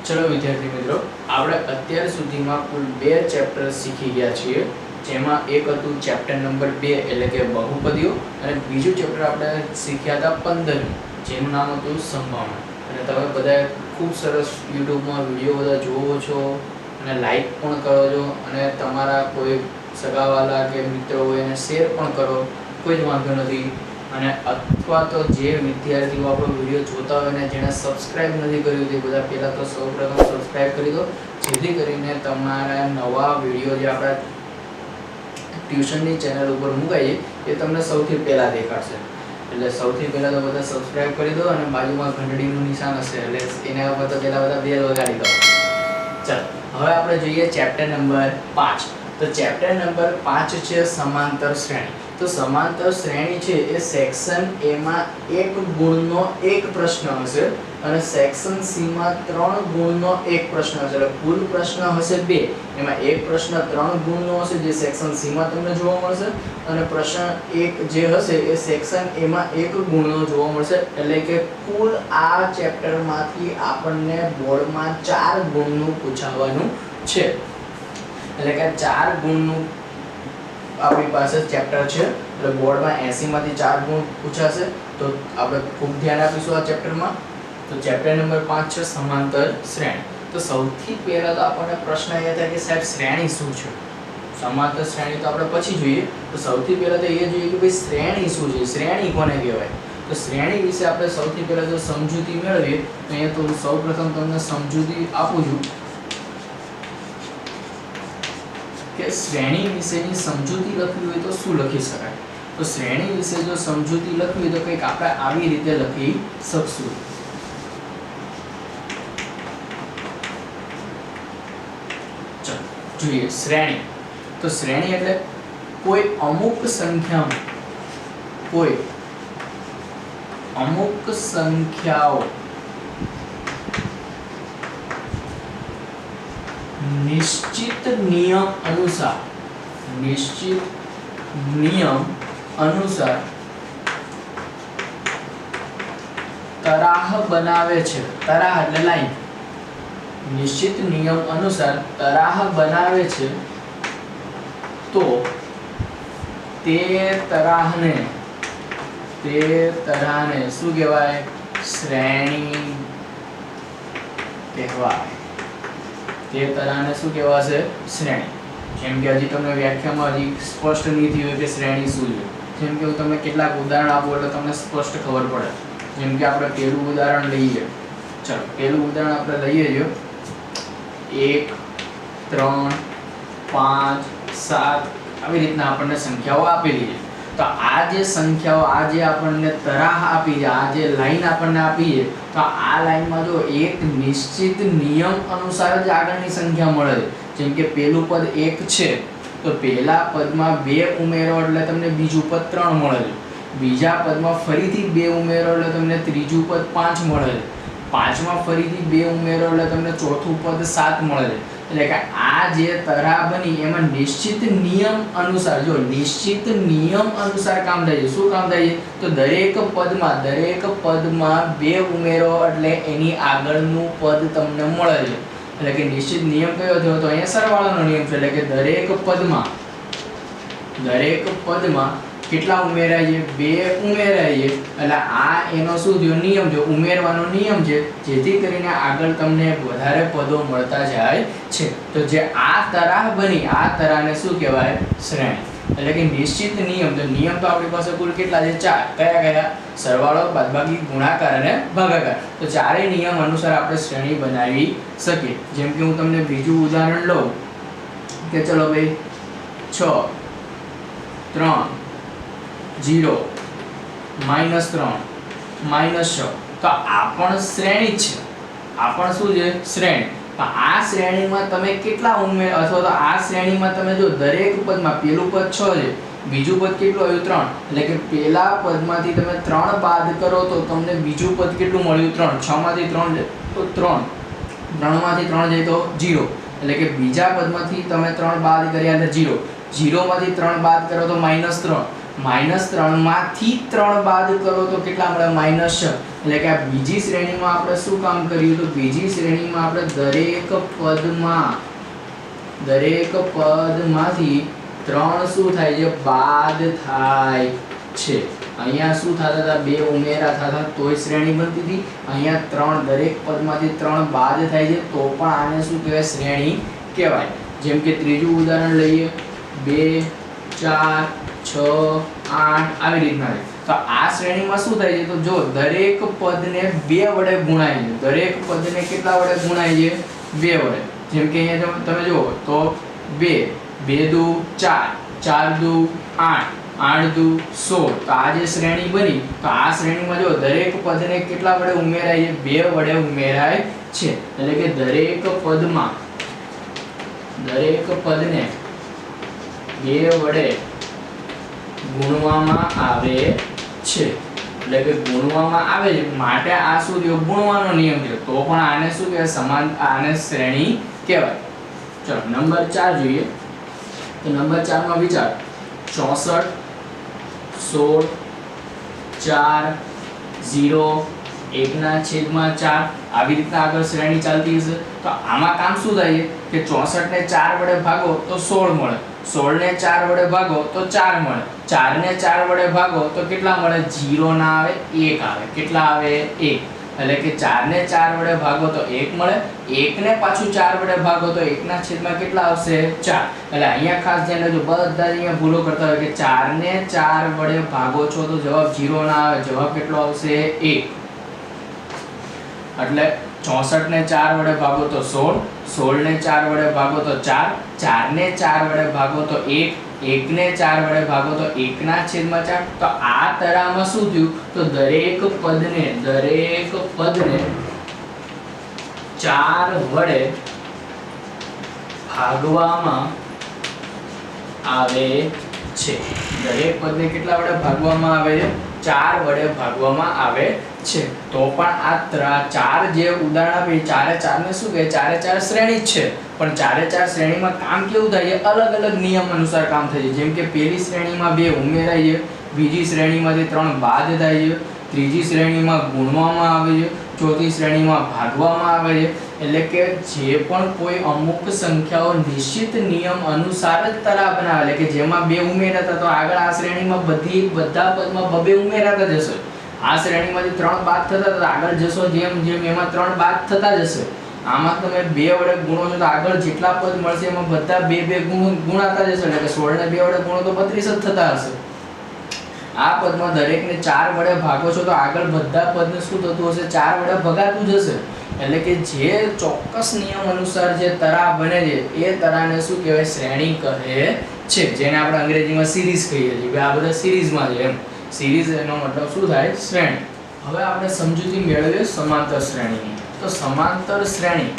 ચલો વિદ્યાર્થી મિત્રો, આપણે અત્યાર સુધીમાં કુલ 2 ચેપ્ટર શીખી ગયા છીએ, જેમાં એક હતું ચેપ્ટર નંબર 2 એટલે કે બહુપદીઓ, અને બીજું ચેપ્ટર આપણે શીખ્યા હતા 15, જેનું નામ હતું સંભાવના. અને તમે બધા ખૂબ સરસ યુટ્યુબમાં વિડીયો બધા જુઓ છો અને લાઈક પણ કરો છો, અને તમારા કોઈ સગાવાલા કે મિત્રો હોય એને શેર પણ કરો, કોઈ જ વાંધો નથી. અને અથવા તો જે વિદ્યાર્થીઓ આપણો વિડીયો જોતા હોય ને જેણે સબસ્ક્રાઇબ નથી કર્યું તે બધા પહેલાં તો સૌપ્રથમ સબસ્ક્રાઇબ કરી દો, જેથી કરીને તમારા નવા વિડીયો જે આપણા ટ્યુશનની ચેનલ ઉપર મુકાઈએ એ તમને સૌથી પહેલાં દેખાડશે. એટલે સૌથી પહેલાં તો બધા સબસ્ક્રાઇબ કરી દો, અને બાજુમાં ઘંટડીનું નિશાન હશે એટલે એના ઉપર તો પહેલાં બધા બેલ વગાડી દો. ચાલો હવે આપણે જોઈએ ચેપ્ટર નંબર 5. તો ચેપ્ટર નંબર 5 છે સમાંતર શ્રેણી. તો સમાંતર શ્રેણી છે એ સેક્શન એ માં 1 ગુણનો એક પ્રશ્ન હશે, અને સેક્શન સી માં 3 ગુણનો એક પ્રશ્ન હશે. એટલે કુલ પ્રશ્ન હશે 2, એમાં એક પ્રશ્ન 3 ગુણનો હશે જે સેક્શન સી માં તમને જોવા મળશે, અને પ્રશ્ન 1 જે હશે એ સેક્શન એ માં 1 ગુણનો જોવા મળશે. એટલે કે કુલ આ ચેપ્ટરમાંથી આપણને બોર્ડમાં 4 ગુણનું પૂછાવાનું છે. એટલે કે 4 ગુણનું આપણી પાસે ચેપ્ટર છે. એટલે બોર્ડમાં 80 માંથી 4 ગુણ પૂછાશે, તો આપણે ખૂબ ધ્યાન આપીશું આ ચેપ્ટરમાં. તો ચેપ્ટર નંબર 5 છે સમાંતર શ્રેણી. તો સૌથી પહેલા તો આપણને પ્રશ્ન એ થાય કે સાહેબ શ્રેણી શું છે? સમાંતર શ્રેણી તો આપણે પછી જોઈએ. તો સૌથી પહેલા તો એ જોઈએ કે ભાઈ શ્રેણી શું છે, શ્રેણી કોને કહેવાય? તો શ્રેણી વિશે આપણે સૌથી પહેલા જો સમજૂતી મેળવીએ તો અહીંયા તો સૌપ્રથમ તમને સમજૂતી આપું છું કે શ્રેણી વિશેની સમજૂતી લખવી હોય તો શું લખી શકાય. તો શ્રેણી વિશે જો સમજૂતી લખવી હોય તો કંઈક આપણે આવી રીતે લખી શકશું. ચલો જોઈએ શ્રેણી. તો શ્રેણી એટલે કોઈ અમુક સંખ્યાઓ નિશ્ચિત નિયમ અનુસાર તરાહ બનાવે છે. તરાહ એટલે લાઈન. નિશ્ચિત નિયમ અનુસાર તરાહ બનાવે છે, તો તે તરાહને શું કહેવાય? શ્રેણી કહેવાય. તે તરાહને શું કહેવાશે? શ્રેણી. જેમ કે હજી તમને વ્યાખ્યામાં હજી સ્પષ્ટ નહીં થયું હોય કે શ્રેણી શું છે. જેમ કે હું તમને કેટલાક ઉદાહરણ આપું એટલે તમને સ્પષ્ટ ખબર પડે. જેમ કે આપણે પહેલું ઉદાહરણ લઈએ. ચલો પહેલું ઉદાહરણ આપણે લઈએ જો 1 3 5 7 આવી રીતના આપણને સંખ્યાઓ આપેલી છે. તો આ જે સંખ્યાઓ, આ જે આપણને તરાહ આપી છે, આ જે લાઈન આપણને આપી છે, તો આ લાઈનમાં જો એક નિશ્ચિત નિયમ અનુસાર જ આગળની સંખ્યા મળે છે. જેમ કે પહેલું પદ 1 છે તો પહેલા પદમાં 2 ઉમેરો એટલે તમને બીજું પદ 3 મળે છે. બીજા પદમાં ફરીથી 2 ઉમેરો એટલે તમને ત્રીજું પદ 5 મળે છે. 5માં ફરીથી 2 ઉમેરો એટલે તમને ચોથું પદ 7 મળે છે. એટલે કે આ જે તરાહ બની એમાં નિશ્ચિત નિયમ અનુસાર, જો નિશ્ચિત નિયમ અનુસાર કામ થાય છે. શું કામ થાય છે? તો દરેક પદમાં 2 ઉમેરો એટલે એની આગળનું પદ તમને મળે છે. એટલે કે નિશ્ચિત નિયમ કયો થયો? તો અહીંયા સરવાળાનો નિયમ છે. એટલે કે દરેક પદમાં કેટલા ઉમેરાય છે? 2 ઉમેરાય છે. એટલે આ એનો શું થયો? નિયમ થયો, ઉમેરવાનો નિયમ છે, જેથી કરીને આગળ તમને વધારે પદો મળતા જાય છે. તો જે આ તરાહ બની, આ તરાહને શું કહેવાય? શ્રેણી. એટલે કે નિશ્ચિત નિયમ. તો નિયમ તો આપણી પાસે કુલ કેટલા છે? 4. કયા? સરવાળો, બાદબાકી, ગુણાકાર અને ભાગાકાર. તો ચારેય નિયમ અનુસાર આપણે શ્રેણી બનાવી શકીએ. જેમ કે હું તમને બીજું ઉદાહરણ લઉં કે ચલો ભાઈ 6 3 0 -3 -6. તો આ પણ શ્રેણી જ છે. આ પણ શું છે? શ્રેણી. આ શ્રેણીમાં તમે કેટલા ઉમેર, અથવા તો આ શ્રેણીમાં તમે જો દરેક પદમાં પહેલું પદ 6 છે, બીજું પદ કેટલું આવ્યું? 3. એટલે કે પહેલા પદમાંથી તમે 3 બાદ કરો તો તમને બીજું પદ કેટલું મળ્યું? 3. 6 માંથી 3 જાય તો 3, 3 માંથી 3 જાય તો 0. એટલે કે બીજા પદમાંથી તમે 3 બાદ કર્યા એટલે 0, 0 માંથી 3 બાદ કરો તો -3, -3 માંથી 3 બાદ કરો તો કેટલા મળે -6 એટલે કે આ બીજી શ્રેણીમાં આપણે શું કામ કર્યું તો બીજી શ્રેણીમાં આપણે દરેક પદમાંથી 3 શું થાય છે બાદ થાય છે અહીંયા શું થતા હતા બે ઉમેરા થતા તોય શ્રેણી બનતી હતી અહીંયા 3 દરેક પદમાંથી 3 બાદ થાય છે તો પણ આને શું કહેવાય શ્રેણી કહેવાય જેમ કે ત્રીજું ઉદાહરણ લઈએ 2 4 6 8 આવી રીતના તો આ શ્રેણીમાં શું થાય છે તો જો દરેક પદને 2 વડે ગુણાય છે દરેક પદને કેટલા વડે ગુણાય છે 2 વડે જેમ કે અહીંયા તમે જુઓ તો 2 2 દુ 4 4 દુ 8 8 દુ 16 તો આ જે શ્રેણી બની તો આ શ્રેણીમાં જો દરેક પદને કેટલા વડે ઉમેરાય છે 2 વડે ઉમેરાય છે એટલે કે દરેક પદને 2 વડે ગુણવામાં આવે છે એટલે કે ગુણવામાં આવે છે માટે આ શું થયો ગુણવાનો નિયમ છે તો પણ આને શું કહેવાય સમાન આને શ્રેણી કહેવાય ચલો નંબર 4 જોઈએ તો નંબર 4 માં વિચાર 64 16 4 0 1/4 આવી રીતના આગળ શ્રેણી ચાલતી હશે તો આમાં કામ શું થાય છે કે 64 ને 4 વડે ભાગો તો 16 મળે 16 ને 4 વડે ભાગો તો 4 મળે 4 ને 4 વડે ભાગો તો કેટલા મળે 0 ના આવે 1 આવે કેટલા આવે 1 એટલે કે 4 ને 4 વડે ભાગો તો 1 મળે 1 ને પાછું 4 વડે ભાગો તો 1/4 કેટલા આવશે 4 એટલે અહીંયા ખાસ ધ્યાન રાખજો બધા અહીંયા ભૂલો કરતા હોય કે 4 ને 4 વડે ભાગો છો તો જવાબ 0 ના આવે જવાબ કેટલો આવશે 1 એટલે 64 ને 4 વડે ભાગો તો 16 16 ને 4 વડે ભાગો તો 4 4 ને 4 વડે ભાગો તો 1 1 ને 4 વડે ભાગો તો 1/4 તો આ તરામાં શું થયું તો દરેક પદને 4 વડે ભાગવામાં આવે છે દરેક પદને કેટલા વડે ભાગવામાં આવે છે 4 વડે ભાગવામાં આવે છે તો પણ આ 4 જે ઉદાહરણ આપી 4 ને શું કહે 4 શ્રેણી જ છે પણ 4 શ્રેણીમાં કામ કેવું થાય છે અલગ અલગ નિયમ અનુસાર કામ થાય છે જેમ કે પહેલી શ્રેણીમાં 2 ઉમેરાય છે બીજી શ્રેણીમાંથી 3 બાદ થાય છે ત્રીજી શ્રેણીમાં ગુણવામાં આવે છે ચોથી શ્રેણીમાં ભાગવામાં આવે છે એટલે કે જે પણ કોઈ અમુક સંખ્યાઓ નિશ્ચિત નિયમ અનુસાર જ તરા બનાવે એટલે કે જેમાં 2 ઉમેરાતા તો આગળ આ શ્રેણીમાં બધા પદમાં 2 ઉમેરાતા જશે આ શ્રેણીમાંથી 3 બાદ થતા તો આગળ જશો જેમ એમાં 3 બાદ થતા જશે આમાં તમે 2 વડે ગુણો છો તો આગળ જેટલા પદ મળશે એમાં બધા 2 ગુણાતા જશે એટલે કે 16 ને 2 વડે ગુણો તો 32 જ થતા હશે આ પદમાં દરેકને 4 વડે ભાગો છો તો આગળ બધા પદને શું થતું હશે 4 વડે ભગાતું જશે એટલે કે જે ચોક્કસ નિયમ અનુસાર જે તરા બને છે એ તરાને શું કહેવાય શ્રેણી કહે છે જેને આપણે અંગ્રેજીમાં સિરીઝ કહીએ છીએ આ બધા સિરીઝમાં છે એમ સિરીઝ એનો મતલબ શું થાય શ્રેણી હવે આપણે સમજૂતી મેળવીએ સમાંતર શ્રેણીની તો સમાંતર શ્રેણી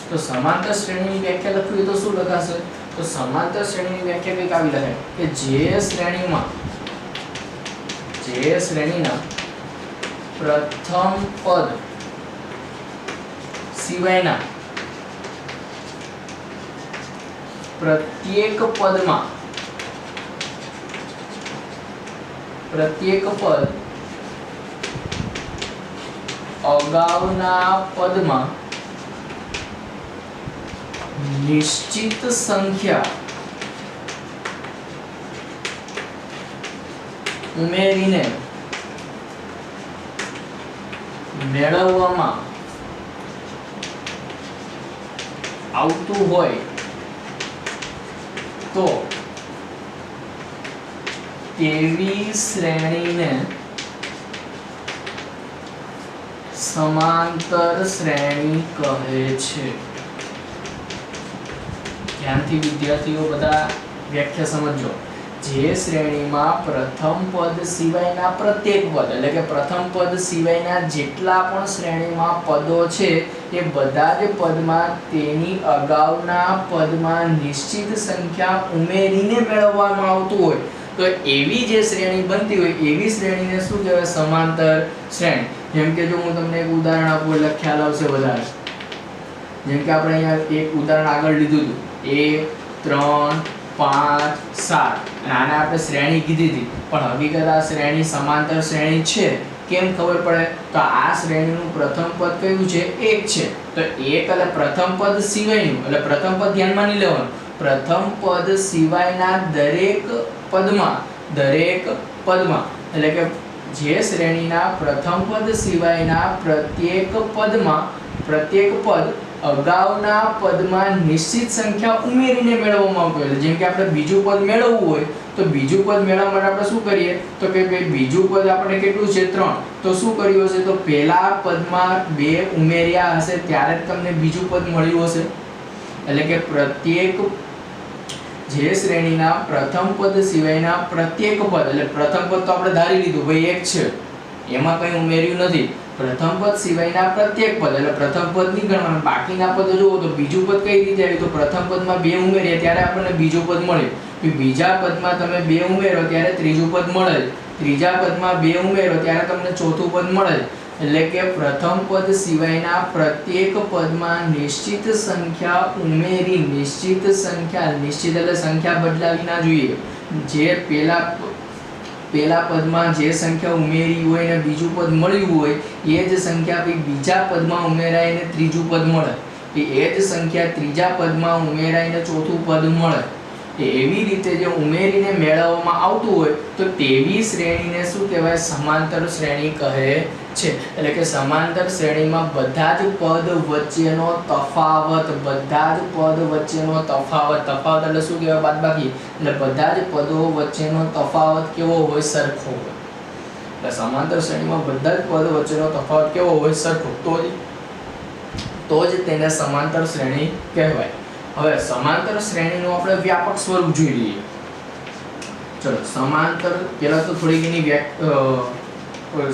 તો સમાંતર શ્રેણીની વ્યાખ્યા લખવી તો શું લખાશે તો સમાંતર શ્રેણીની વ્યાખ્યા કંઈક આવી લખાય કે જે શ્રેણીના પ્રથમ પદ સિવાયના પ્રત્યેક પદ અગાઉના પદમાં નિશ્ચિત સંખ્યા ઉમેરીને મેળવવામાં આવતું હોય તો તેવી શ્રેણીને સમાંતર શ્રેણી કહે છે ધ્યાનથી વિદ્યાર્થીઓ બધા વ્યાખ્યા સમજો જે શ્રેણીમાં પ્રથમ પદ સિવાયના પ્રત્યેક પદ એટલે કે પ્રથમ પદ સિવાયના જેટલા પણ શ્રેણીમાં પદો છે એ બધા જ પદમાં તેની અગાઉના પદમાં નિશ્ચિત સંખ્યા ઉમેરીને મેળવવામાં આવતું હોય તો એવી જે શ્રેણી બનતી હોય એવી શ્રેણીને શું કહેવાય સમાંતર શ્રેણી જેમ કે જો હું તમને એક ઉદાહરણ આપું એટલે ખ્યાલ આવશે વધારે જેમ કે આપણે અહીંયા એક ઉદાહરણ આગળ લીધું હતું 1 3 5 7 અને આને આપણે શ્રેણી કીધી હતી, પણ હકીકત આ શ્રેણી સમાંતર શ્રેણી છે કેમ ખબર પડે? તો આ શ્રેણીનું પ્રથમ પદ કયું છે? 1 છે. તો 1 એટલે પ્રથમ પદ સિવાયનું, એટલે પ્રથમ પદ ધ્યાનમાં નહીં લેવાનું, પ્રથમ પદ સિવાયના દરેક પદમાં એટલે કે જે શ્રેણીના પ્રથમ પદ સિવાયના પ્રત્યેક પદ અગાઉના પદમાં નિશ્ચિત સંખ્યા ઉમેરીને મેળવવામાં આવતું હોય. જેમ કે આપણે બીજું પદ મેળવવું હોય તો બીજું પદ મેળવવા માટે આપણે શું કરીએ? તો કે ભાઈ બીજું પદ આપણે કેટલું છે? 3. તો શું કર્યું હશે? તો પહેલા પદમાં 2 ઉમેર્યા હશે ત્યારે જ તમને બીજું પદ મળ્યું હશે. એટલે કે પ્રત્યેક જે શ્રેણીના પ્રથમ પદ સિવાયના પ્રત્યેક પદ, એટલે પ્રથમ પદ તો આપણે ધારી લીધું ભાઈ 1 છે, એમાં કંઈ ઉમેર્યું નથી. પ્રથમ પદ સિવાયના પ્રત્યેક પદ એટલે પ્રથમ પદ નહીં ગણવાનું, બાકીના પદ જુઓ તો બીજું પદ કઈ રીતે આવ્યું? તો પ્રથમ પદમાં 2 ઉમેર્યા ત્યારે આપણને બીજું પદ મળ્યું. બીજા પદમાં તમે 2 ઉમેરો ત્યારે ત્રીજું પદ મળે, ત્રીજા પદમાં 2 ઉમેરો ત્યારે તમને ચોથું પદ મળે. એટલે કે પ્રથમ પદ સિવાયના પ્રત્યેક પદમાં નિશ્ચિત સંખ્યા ઉમેરી, નિશ્ચિત એટલે સંખ્યા બદલાવી ના જોઈએ. જે પેલા પદમાં જે સંખ્યા ઉમેરી હોય ને બીજું પદ મળ્યું હોય એ જ સંખ્યા પછી બીજા પદમાં ઉમેરાઈને ત્રીજું પદ મળે, એ જ સંખ્યા ત્રીજા પદમાં ઉમેરાઈને ચોથું પદ મળે. એવી રીતે જે ઉમેરીને મેળવવામાં આવતું હોય તો તેવી શ્રેણીને શું કહેવાય? સમાંતર શ્રેણી કહે છે. એટલે કે સમાંતર શ્રેણીમાં બધા જ પદ વચ્ચેનો તફાવત એટલે શું કહેવાય? બાદબાકી. એટલે બધા જ પદો વચ્ચેનો તફાવત કેવો હોય? સરખો હોય. એટલે સમાંતર શ્રેણીમાં બધા જ પદ વચ્ચેનો તફાવત કેવો હોય? સરખો. તો જ તેને સમાંતર શ્રેણી કહેવાય. હવે સમાંતર શ્રેણીનું આપણે વ્યાપક સ્વરૂપ જોઈ લઈએ. ચલો સમાંતર પહેલા તો થોડીક એની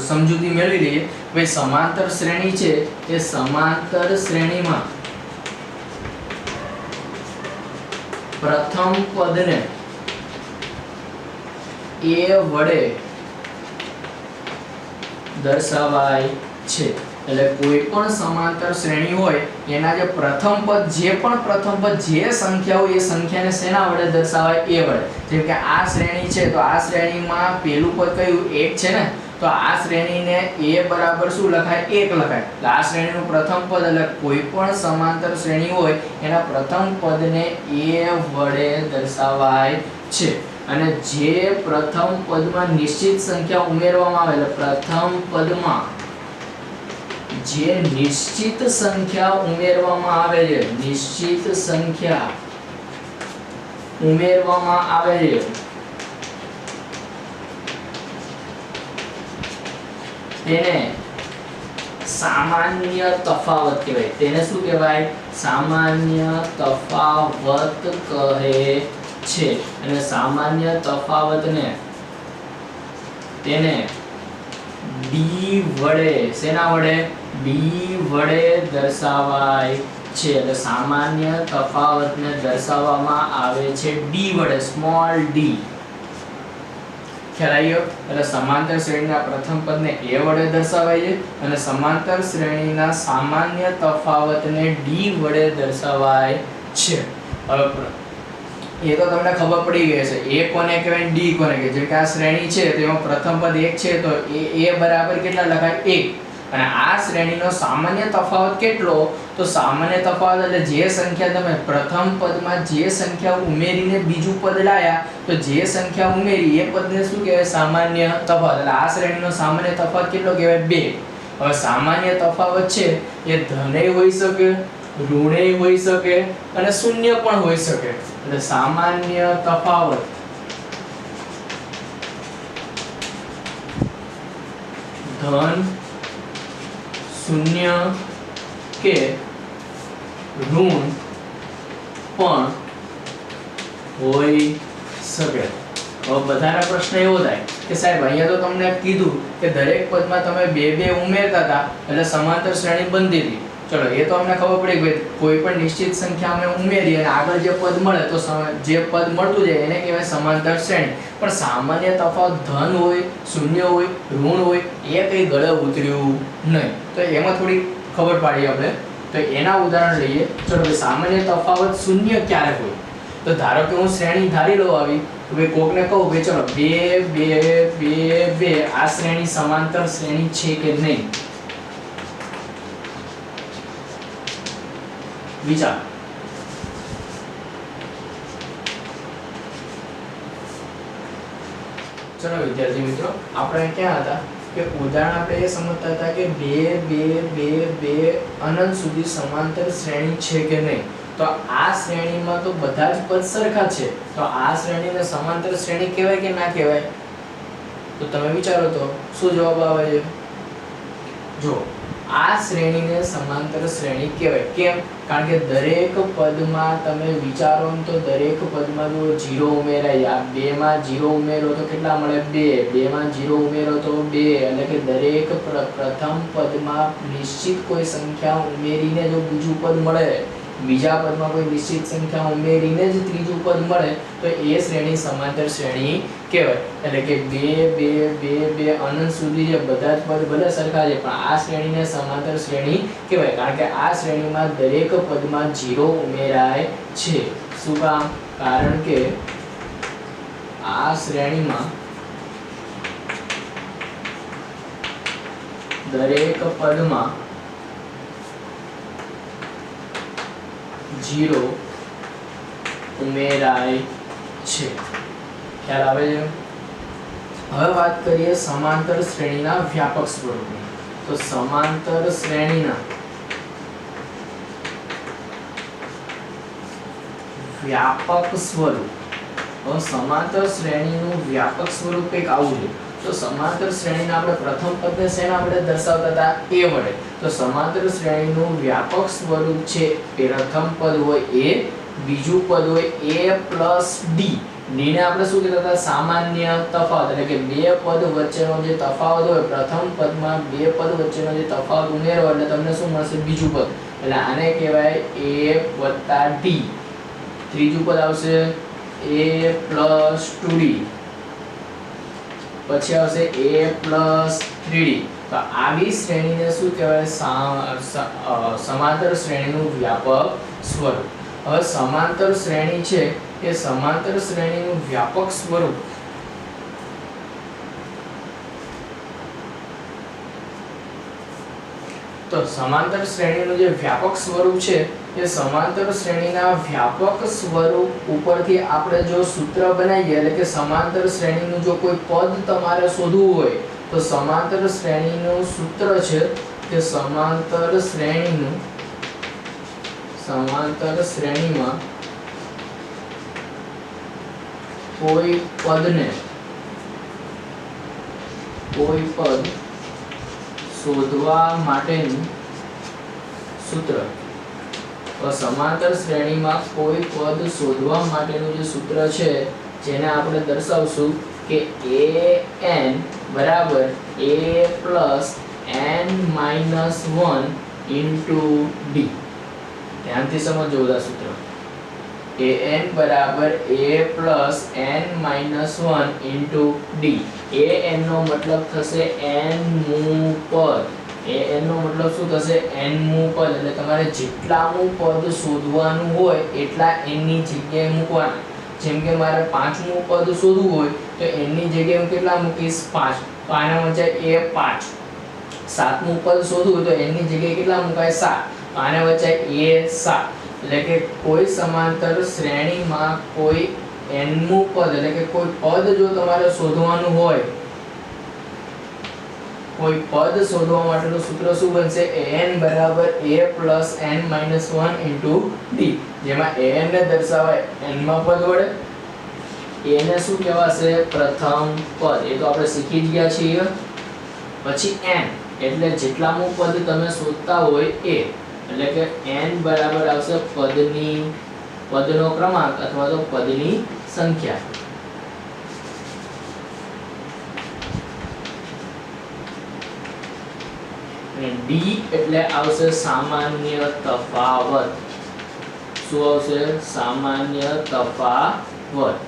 સમજૂતી મેળવી લઈએ. ભાઈ સમાંતર શ્રેણી છે એ સમાંતર શ્રેણીમાં પ્રથમ પદને એ વડે દર્શાવાય છે. એટલે કોઈ પણ સમાંતર શ્રેણી હોય એના જે પ્રથમ પદ જે સંખ્યા હોય એ સંખ્યાને શેના વડે દર્શાવાય? એ વડે. જેમ કે આ શ્રેણી છે તો આ શ્રેણીમાં પેલું પદ કયું? 1 છે ને, તો આ શ્રેણીને a બરાબર શું લખાય? 1 લખાય. એટલે આ શ્રેણીનું પ્રથમ પદ એટલે કોઈ પણ સમાંતર શ્રેણી હોય એના પ્રથમ પદને a વડે દર્શાવાય છે. અને જે પ્રથમ પદમાં નિશ્ચિત સંખ્યા ઉમેરવામાં આવે એટલે પ્રથમ પદમાં જે નિશ્ચિત સંખ્યા ઉમેરવામાં આવે છે, તેને સામાન્ય તફાવત કહેવાય. તેને શું કહેવાય? સામાન્ય તફાવત કહે છે. અને સામાન્ય તફાવતને તેને d વડે, શેના વડે? d વડે દર્શાવાય છે. એટલે સામાન્ય તફાવતને દર્શાવવામાં આવે છે d વડે, સ્મોલ d. ખ્યાલ આવ્યો? એટલે સમાંતર શ્રેણીના પ્રથમ પદને a વડે દર્શાવાય છે અને સમાંતર શ્રેણીના સામાન્ય તફાવતને d વડે દર્શાવાય છે. હવે એ તો તમને ખબર પડી ગઈ છે a કોને કહેવાય, d કોને કહેવાય. જેમ કે આ શ્રેણી છે તો એમાં પ્રથમ પદ 1 છે તો a બરાબર કેટલા લખાય? 1. અને આ શ્રેણીનો સામાન્ય તફાવત કેટલો? તો સામાન્ય તફાવત એટલે જે સંખ્યા તમે પ્રથમ પદમાં જે સંખ્યા ઉમેરીને બીજું પદ લાયા તો જે સંખ્યા ઉમેરી એ પદને શું કહેવાય? સામાન્ય તફાવત. એટલે આ શ્રેણીનો સામાન્ય તફાવત કેટલો કહેવાય? 2. હવે સામાન્ય તફાવત છે એ ધનેય હોઈ શકે, ઋણેય હોઈ શકે અને શૂન્ય પણ હોઈ શકે. એટલે સામાન્ય તફાવત ધન, શૂન્ય કે ઋણ પણ હોઈ શકે. હવે બધાના પ્રશ્ન એવો થાય કે સાહેબ અહીંયા તો તમને કીધું કે દરેક પદમાં તમે 2 ઉમેરતા હતા એટલે સમાંતર શ્રેણી બનતી હતી. ચલો એ તો અમને ખબર પડી ગઈ, કોઈ પણ નિશ્ચિત સંખ્યા અમે ઉમેરી અને આગળ જે પદ મળે તો જે પદ મળતું જાય એને કહેવાય સમાંતર શ્રેણી. પણ સામાન્ય તફાવત ધન હોય, શૂન્ય હોય, ઋણ હોય એ કંઈ ગળે ઉતર્યું નહીં. તો એમાં થોડી ખબર પાડી આપણે તો એના ઉદાહરણ લઈએ. ચલો ભાઈ, સામાન્ય તફાવત શૂન્ય ક્યારે હોય? તો ધારો કે હું શ્રેણી ધારી લઉં આવી, તો ભાઈ કોકને કહું ભાઈ ચલો 2 2 2 2 આ શ્રેણી સમાંતર શ્રેણી છે કે નહીં? વિચાર. ચલો વિદ્યાર્થી મિત્રો, આપણે ક્યાં હતા કે ઉદાહરણ આપણે એ સમજતા હતા કે 2 2 2 2 અનંત સુધી સમાંતર શ્રેણી છે કે નહીં. તો આ શ્રેણીમાં તો બધા જ પદ સરખા છે, તો આ શ્રેણીને સમાંતર શ્રેણી કહેવાય કે ના કહેવાય? તો તમે વિચારો તો શું જવાબ આવે છે? જો આ શ્રેણીને સમાંતર શ્રેણી કહેવાય. કેમ? કારણ કે દરેક પદમાં તમે વિચારો તો દરેક પદમાં જો 0 ઉમેરાય, આ 2 માં 0 ઉમેરો તો કેટલા મળે? 2. 2 માં 0 ઉમેરો તો 2, એટલે કે દરેક પ્રથમ પદમાં નિશ્ચિત કોઈ સંખ્યા ઉમેરીને જો બીજું પદ મળે, બીજા પદમાં કોઈ નિશ્ચિત સંખ્યા ઉમેરીને જ ત્રીજું પદ મળે, તો એ શ્રેણી સમાંતર શ્રેણી કહેવાય. એટલે કે 2 2 2 2 અનંત સુધી જે બધા જ પદ ભલે સરખા છે, પણ આ શ્રેણીને સમાંતર શ્રેણી કહેવાય. કારણ કે આ શ્રેણીમાં દરેક પદમાં 0 ઉમેરાય છે. શું કામ? કારણ કે આ શ્રેણીમાં દરેક પદમાં 0 ઉમેરાય છે. ખ્યાલ આવે છે? હવે વાત કરીએ સમાંતર શ્રેણીના વ્યાપક સ્વરૂપની. તો સમાંતર શ્રેણીના વ્યાપક સ્વરૂપ. હવે સમાંતર શ્રેણીનું વ્યાપક સ્વરૂપ કંઈક આવું છે. તો સમાંતર શ્રેણીના આપણે પ્રથમ પદને શેના આપણે દર્શાવતા હતા? a વડે. તો સમાંતર શ્રેણીનું વ્યાપક સ્વરૂપ છે, પ્રથમ પદ હોય a, બીજું પદ હોય a પ્લસ d. d ને આપણે શું કહેતા હતા? સામાન્ય તફાવત. એટલે કે બે પદ વચ્ચેનો જે તફાવત હોય, પ્રથમ પદમાં બે પદ વચ્ચેનો જે તફાવત ઉમેરો એટલે તમને શું મળશે? બીજું પદ. એટલે આને કહેવાય a + d. ત્રીજું પદ આવશે a + 2d. પછી આવશે a + 3d. તો આવી શ્રેણીને શું કહેવાય? સમાંતર શ્રેણીનું વ્યાપક સ્વરૂપ. હવે સમાંતર શ્રેણી છે એ સમાંતર શ્રેણીનું વ્યાપક સ્વરૂપ તો સમાંતર શ્રેણીનું જે વ્યાપક સ્વરૂપ છે એ સમાંતર શ્રેણીના વ્યાપક સ્વરૂપ ઉપરથી આપણે જો સૂત્ર બનાવીએ, એટલે કે સમાંતર શ્રેણીનું જો કોઈ પદ તમારે શોધવું હોય તો સમાંતર શ્રેણીનું સૂત્ર છે કે સમાંતર શ્રેણીમાં કોઈ પદ શોધવા માટેનું સૂત્ર. તો સમાંતર શ્રેણીમાં કોઈ પદ શોધવા માટેનું જે સૂત્ર છે જેને આપણે દર્શાવશું કે an બરાબર a + n-1 * d. ધ્યાનથી સમજો બધા સૂત્ર. an બરાબર a + n-1 * d. an નો મતલબ થશે n-મું પદ. an નો મતલબ શું થશે? n-મું પદ. એટલે તમારે જેટલામું પદ શોધવાનું હોય એટલા n ની જગ્યાએ મૂકવાના. જેમ કે મારે 5મું પદ શોધવું હોય તો n ની જગ્યાએ હું કેટલા મૂકીશ? 5. તો આના વચ્ચે a5. 7મું પદ શોધવું હોય તો n ની જગ્યાએ કેટલા મુકાય? 7. તો આના વચ્ચે a7. એટલે કે કોઈ સમાંતર શ્રેણીમાં કોઈ n મું પદ, એટલે કે કોઈ પદ જો તમારે શોધવાનું હોય, કોઈ પદ શોધવા માટેનું સૂત્ર શું બનશે? an બરાબર a + n-1 * d. જેમાં an ને દર્શાવાય n માં પદ વડે. a ને શું કહેવાશે? પ્રથમ પદ. એ તો આપણે શીખી જ ગયા છીએ. પછી n એટલે જેટલામું પદ તમે શોધતા હોય એ. એટલે કે n બરાબર આવશે પદનો ક્રમાંક અથવા તો પદની સંખ્યા. અને d એટલે આવશે સામાન્ય તફાવત. શું આવશે? સામાન્ય તફાવત.